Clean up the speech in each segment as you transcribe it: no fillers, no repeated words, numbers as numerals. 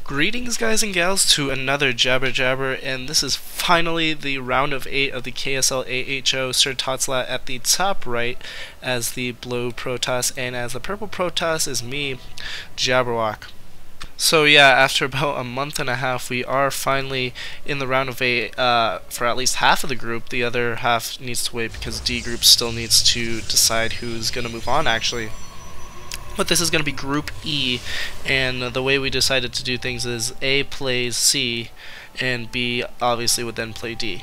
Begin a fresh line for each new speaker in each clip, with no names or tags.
Greetings, guys and gals, to another Jabber Jabber, and this is finally the round of 8 of the KSL AHO SirTotsalot at the top right as the blue protoss, and as the purple protoss is me, Jabberwock. So yeah, after about a month and a half, we are finally in the round of 8 for at least half of the group. The other half needs to wait because D group still needs to decide who's going to move on, actually. But this is going to be Group E, and the way we decided to do things is A plays C, and B obviously would then play D.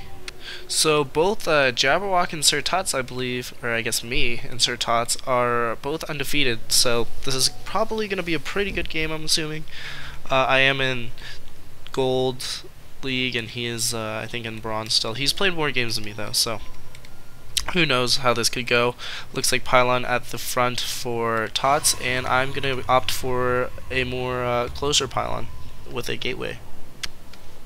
So both Jabberwock and SirTots, I believe, or I guess me and SirTots, are both undefeated, so this is probably going to be a pretty good game, I'm assuming. I am in Gold League, and he is, I think, in Bronze still. He's played more games than me, though, so who knows how this could go. Looks like Pylon at the front for Tots, and I'm going to opt for a more closer Pylon with a gateway.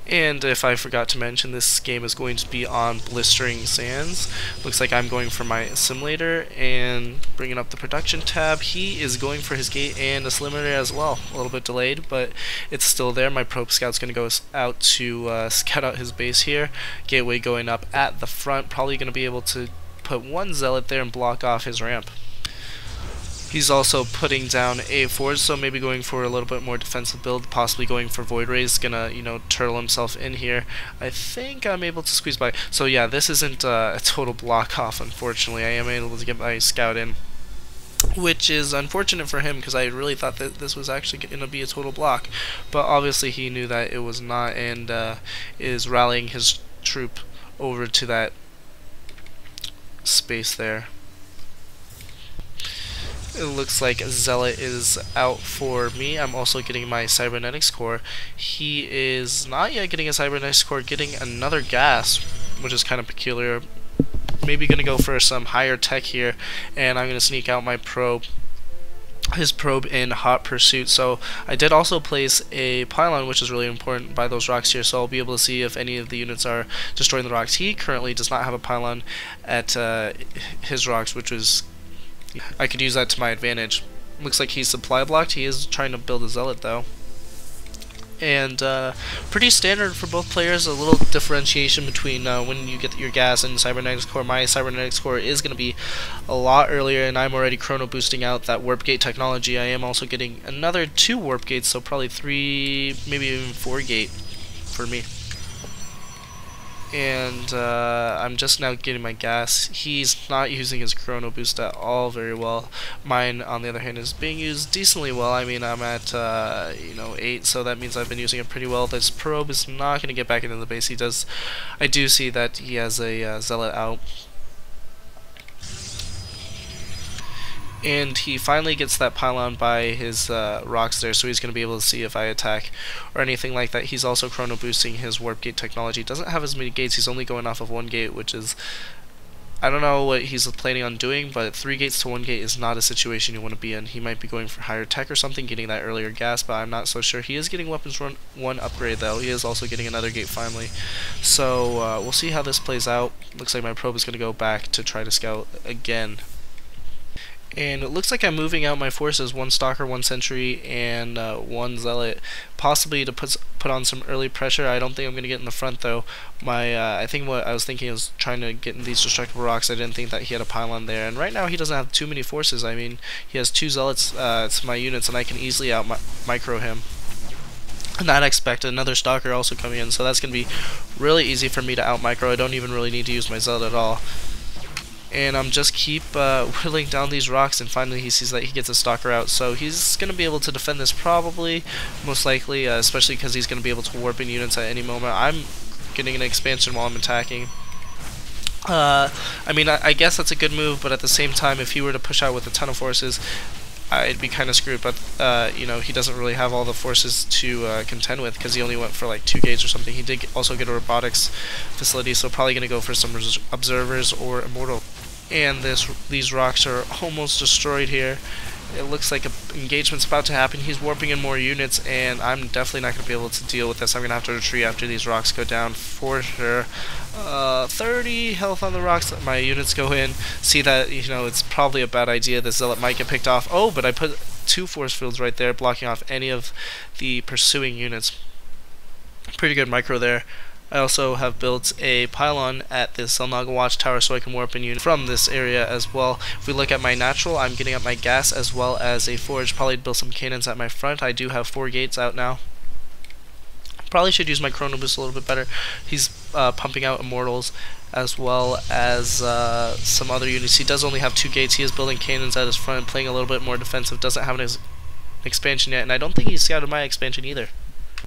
And if I forgot to mention, this game is going to be on Blistering Sands. Looks like I'm going for my Assimilator and bringing up the production tab. He is going for his gate and Assimilator as well. A little bit delayed, but it's still there. My Probe Scout's going to go out to scout out his base here. Gateway going up at the front. Probably going to be able to put one Zealot there and block off his ramp. He's also putting down A4s, so maybe going for a little bit more defensive build, possibly going for Void Rays, gonna, turtle himself in here. I think I'm able to squeeze by. So yeah, this isn't a total block off, unfortunately. I am able to get my scout in, which is unfortunate for him because I really thought that this was actually going to be a total block. But obviously he knew that it was not, and is rallying his troop over to that space there. It looks like Zealot is out for me. I'm also getting my Cybernetics Core. He is not yet getting a Cybernetics Core, getting another gas, which is kind of peculiar. Maybe going to go for some higher tech here, and I'm going to sneak out my probe. His probe in hot pursuit. So I did also place a pylon, which is really important, by those rocks here, so I'll be able to see if any of the units are destroying the rocks. He currently does not have a pylon at his rocks, which is, I could use that to my advantage. Looks like he's supply blocked. He is trying to build a Zealot though. And pretty standard for both players. A little differentiation between when you get your gas and Cybernetics Core. My Cybernetics Core is going to be a lot earlier, and I'm already chrono boosting out that warp gate technology. I am also getting another 2 warp gates, so probably 3, maybe even 4 gate for me. And I'm just now getting my gas. He's not using his chrono boost at all very well. Mine, on the other hand, is being used decently well. I mean, I'm at 8, so that means I've been using it pretty well. This probe is not going to get back into the base. I do see that he has a Zealot out. And he finally gets that pylon by his rocks there, so he's going to be able to see if I attack or anything like that. He's also chrono boosting his warp gate technology. Doesn't have as many gates. He's only going off of 1 gate, which is, I don't know what he's planning on doing, but 3 gates to 1 gate is not a situation you want to be in. He might be going for higher tech or something, getting that earlier gas, but I'm not so sure. He is getting weapons 1 upgrade though. He is also getting another gate finally. So we'll see how this plays out. Looks like my probe is going to go back to try to scout again. And it looks like I'm moving out my forces, 1 Stalker, 1 Sentry, and 1 Zealot, possibly to put on some early pressure. I don't think I'm going to get in the front though. I think what I was thinking was trying to get in these destructible rocks. I didn't think that he had a pylon there, and right now he doesn't have too many forces. I mean, he has 2 Zealots to my units, and I can easily out micro him. And I expect another Stalker also coming in, so that's going to be really easy for me to out micro. I don't even really need to use my Zealot at all. And I'm just keep whittling down these rocks, and finally he sees that he gets a Stalker out, so he's going to be able to defend this probably, most likely, especially because he's going to be able to warp in units at any moment. I'm getting an expansion while I'm attacking. I mean, I guess that's a good move, but at the same time, if he were to push out with a ton of forces, I'd be kind of screwed. But he doesn't really have all the forces to contend with, because he only went for like 2 gates or something. He did also get a robotics facility, so probably going to go for some observers or immortal. And these rocks are almost destroyed here. It looks like an engagement's about to happen. He's warping in more units, and I'm definitely not going to be able to deal with this. I'm going to have to retreat after these rocks go down for sure. 30 health on the rocks. My units go in. See that, it's probably a bad idea. The Zealot might get picked off. Oh, but I put 2 force fields right there, blocking off any of the pursuing units. Pretty good micro there. I also have built a pylon at this Selnaga watchtower so I can warp in units from this area as well. If we look at my natural, I'm getting up my gas as well as a forge. Probably build some cannons at my front. I do have 4 gates out now. Probably should use my chrono boost a little bit better. He's pumping out immortals as well as some other units. He does only have 2 gates. He is building cannons at his front, playing a little bit more defensive. Doesn't have an expansion yet, and I don't think he's scouted my expansion either.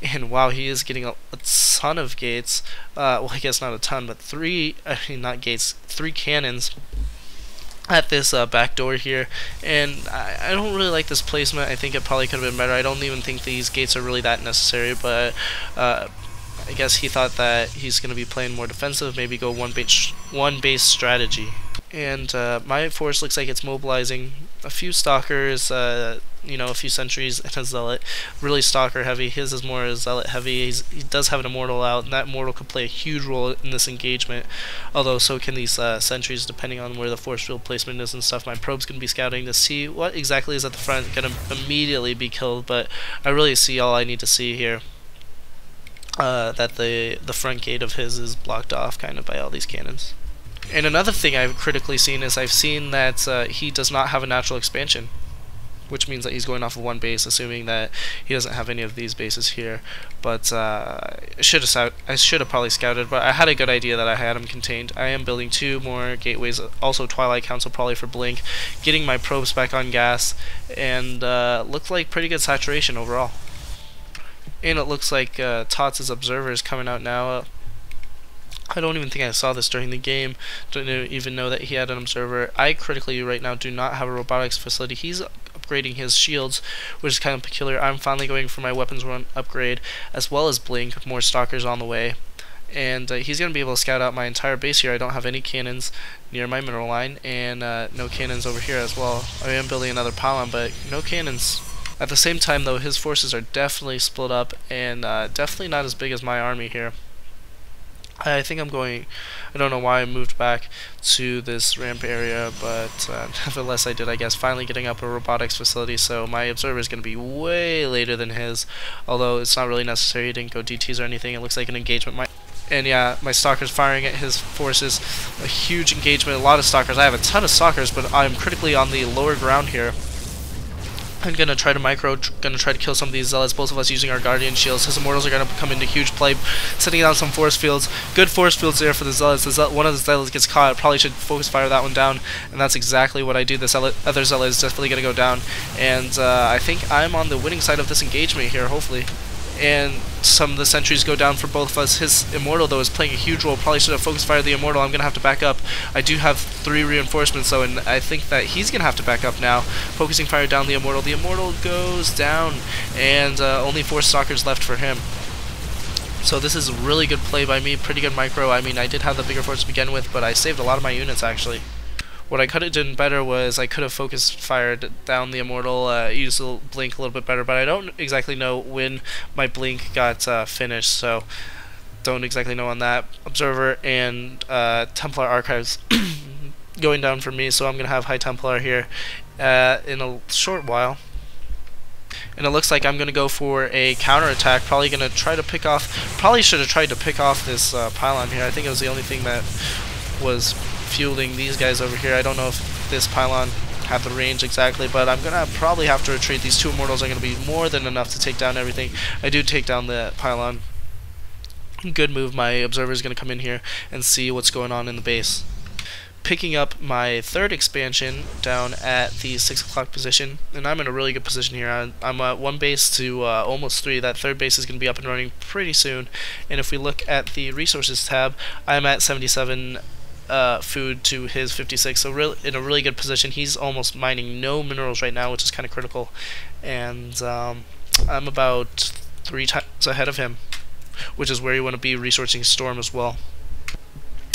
And wow, he is getting a ton of gates. Well, I guess not a ton, but 3 cannons at this back door here, and I don't really like this placement. I think it probably could have been better. I don't even think these gates are really that necessary, but I guess he thought that he's going to be playing more defensive, maybe go one base strategy. And my force looks like it's mobilizing a few stalkers, you know, a few sentries and a zealot. Really stalker heavy. His is more zealot heavy. He does have an immortal out, and that immortal could play a huge role in this engagement. Although so can these sentries, depending on where the force field placement is and stuff. My probe's going to be scouting to see what exactly is at the front. Going to immediately be killed, but I really see all I need to see here. That the front gate of his is blocked off kind of by all these cannons. And another thing I've critically seen is I've seen that he does not have a natural expansion, which means that he's going off of 1 base, assuming that he doesn't have any of these bases here. But I should have probably scouted, but I had a good idea that I had him contained. I am building 2 more gateways, also Twilight Council probably for blink, getting my probes back on gas, and looked like pretty good saturation overall. And it looks like Tots' observer is coming out now. I don't even think I saw this during the game. Don't even know that he had an observer. I critically right now do not have a robotics facility. He's upgrading his shields, which is kind of peculiar. I'm finally going for my weapons run upgrade as well as blink. More stalkers on the way. And he's going to be able to scout out my entire base here. I don't have any cannons near my mineral line, and no cannons over here as well. I am building another pylon, but no cannons. At the same time, though, his forces are definitely split up, and definitely not as big as my army here. I think I'm going, I don't know why I moved back to this ramp area, but nevertheless I did, I guess, finally getting up a robotics facility, so my observer is going to be way later than his, although it's not really necessary. He didn't go DTs or anything. It looks like an engagement might. And yeah, my stalker's firing at his forces. A huge engagement, a lot of stalkers. I have a ton of stalkers, but I'm critically on the lower ground here. I'm gonna try to gonna try to kill some of these zealots, both of us using our guardian shields. His immortals are gonna come into huge play, setting down some force fields. Good force fields there for the zealots. One of the zealots gets caught. Probably should focus fire that one down, and that's exactly what I do. This other zealot is definitely gonna go down, and I think I'm on the winning side of this engagement here, hopefully. And some of the sentries go down for both of us. His immortal, though, is playing a huge role. Probably should have focus fired the immortal. I'm going to have to back up. I do have 3 reinforcements, though, and I think that he's going to have to back up now. Focusing fire down the immortal. The immortal goes down, and only 4 stalkers left for him. So this is a really good play by me. Pretty good micro. I mean, I did have the bigger force to begin with, but I saved a lot of my units, actually. What I could have done better was I could have focused fired down the immortal, used the blink a little bit better, but I don't exactly know when my blink got finished, so don't exactly know on that. Observer and Templar Archives going down for me, so I'm going to have High Templar here in a short while. And it looks like I'm going to go for a counterattack, probably going to try to pick off, probably should have tried to pick off this pylon here. I think it was the only thing that was fueling these guys over here. I don't know if this pylon had the range exactly, but I'm gonna probably have to retreat. These 2 immortals are gonna be more than enough to take down everything. I do take down the pylon. Good move. My observer is gonna come in here and see what's going on in the base. Picking up my 3rd expansion down at the 6 o'clock position, and I'm in a really good position here. I'm at 1 base to almost 3. That 3rd base is going to be up and running pretty soon. And if we look at the resources tab, I'm at 77 food to his 56, so in a really good position. He's almost mining no minerals right now, which is kind of critical, and I'm about 3 times ahead of him, which is where you want to be resourcing Storm as well.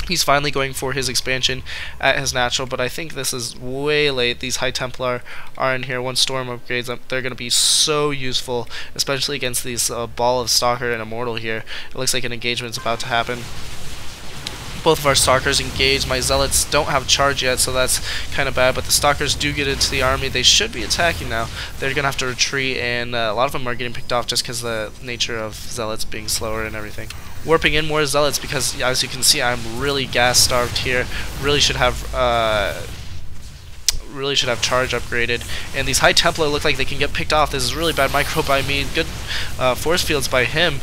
He's finally going for his expansion at his natural, but I think this is way late. These High Templar are in here. 1 Storm upgrades, they're going to be so useful, especially against these ball of Stalker and Immortal here. It looks like an engagement is about to happen. both of our stalkers engaged. My zealots don't have charge yet, so that's kind of bad, but the stalkers do get into the army. They should be attacking now. They're gonna have to retreat, and a lot of them are getting picked off just because the nature of zealots being slower and everything. Warping in more zealots because, as you can see, I'm really gas starved here. Really should have charge upgraded, and these High Templar look like they can get picked off. This is really bad micro by me. Good force fields by him,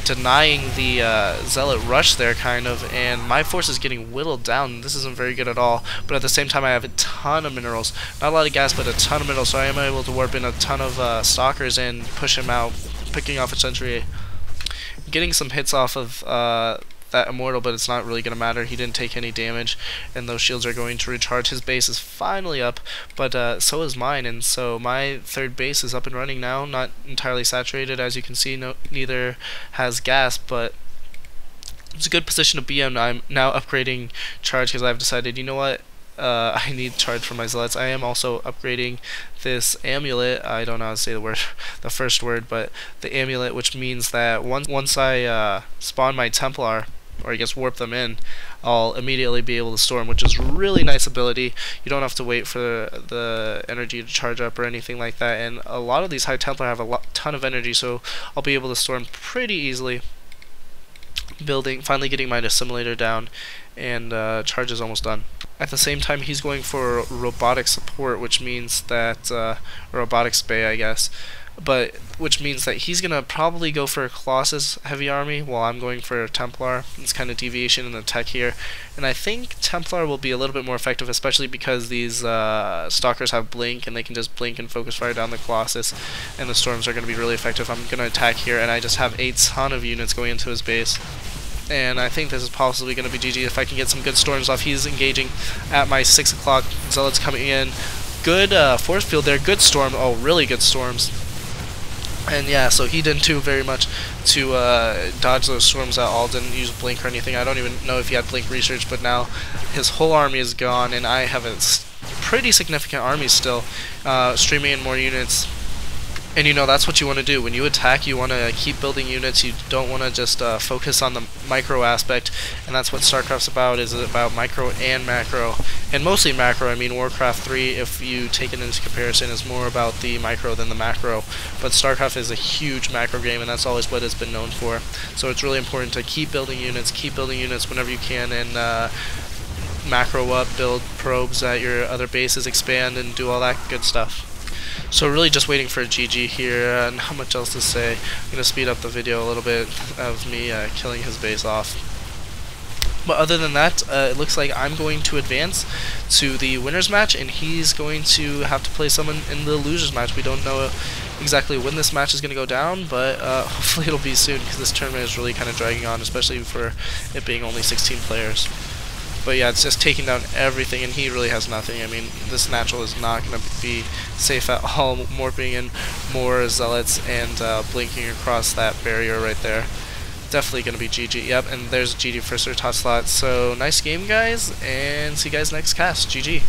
denying the zealot rush there, kind of, and my force is getting whittled down. This isn't very good at all, but at the same time I have a ton of minerals. Not a lot of gas, but a ton of minerals, so I am able to warp in a ton of stalkers and push him out, picking off a sentry. Getting some hits off of that immortal, but it's not really going to matter. He didn't take any damage, and those shields are going to recharge. His base is finally up, but so is mine, and so my third base is up and running now. Not entirely saturated, as you can see. Neither has gas, but it's a good position to be in. I'm now upgrading charge because I've decided, you know what, I need charge for my zealots. I am also upgrading this amulet. I don't know how to say the first word, but the amulet, which means that once I spawn my Templar, or I guess warp them in, I'll immediately be able to storm, which is really nice ability. You don't have to wait for the energy to charge up or anything like that, and a lot of these High Templar have a ton of energy, so I'll be able to storm pretty easily. Finally getting my assimilator down, and charge is almost done. At the same time, he's going for robotic support, which means that robotics bay, I guess, but which means that he's gonna probably go for a Colossus heavy army while I'm going for a Templar. It's kind of deviation in the tech here, and I think Templar will be a little bit more effective, especially because these stalkers have blink, and they can just blink and focus fire down the Colossus, and the storms are going to be really effective. I'm going to attack here, and I just have a ton of units going into his base, and I think this is possibly going to be GG if I can get some good storms off. He's engaging at my 6 o'clock. Zealots coming in. Good force field there. Good storm. Oh, really good storms. And yeah, so he didn't do very much to dodge those storms at all. Didn't use blink or anything. I don't even know if he had blink research, but now his whole army is gone, and I have a pretty significant army still, streaming in more units. And you know, that's what you want to do. When you attack, you want to keep building units. You don't want to just focus on the micro aspect, and that's what StarCraft's about, is about micro and macro. And mostly macro. I mean, Warcraft 3, if you take it into comparison, is more about the micro than the macro. But StarCraft is a huge macro game, and that's always what it's been known for. So it's really important to keep building units whenever you can, and macro up, build probes at your other bases, expand, and do all that good stuff. So really just waiting for a GG here, and not much else to say. I'm going to speed up the video a little bit of me killing his base off. But other than that, it looks like I'm going to advance to the winner's match, and he's going to have to play someone in the loser's match. We don't know exactly when this match is going to go down, but hopefully it'll be soon, because this tournament is really kind of dragging on, especially for it being only 16 players. But yeah, it's just taking down everything, and he really has nothing. I mean, this natural is not going to be safe at all. Morphing in more zealots and blinking across that barrier right there. Definitely going to be GG. Yep, and there's GG for SirTotsalot. So nice game, guys, and see you guys next cast. GG.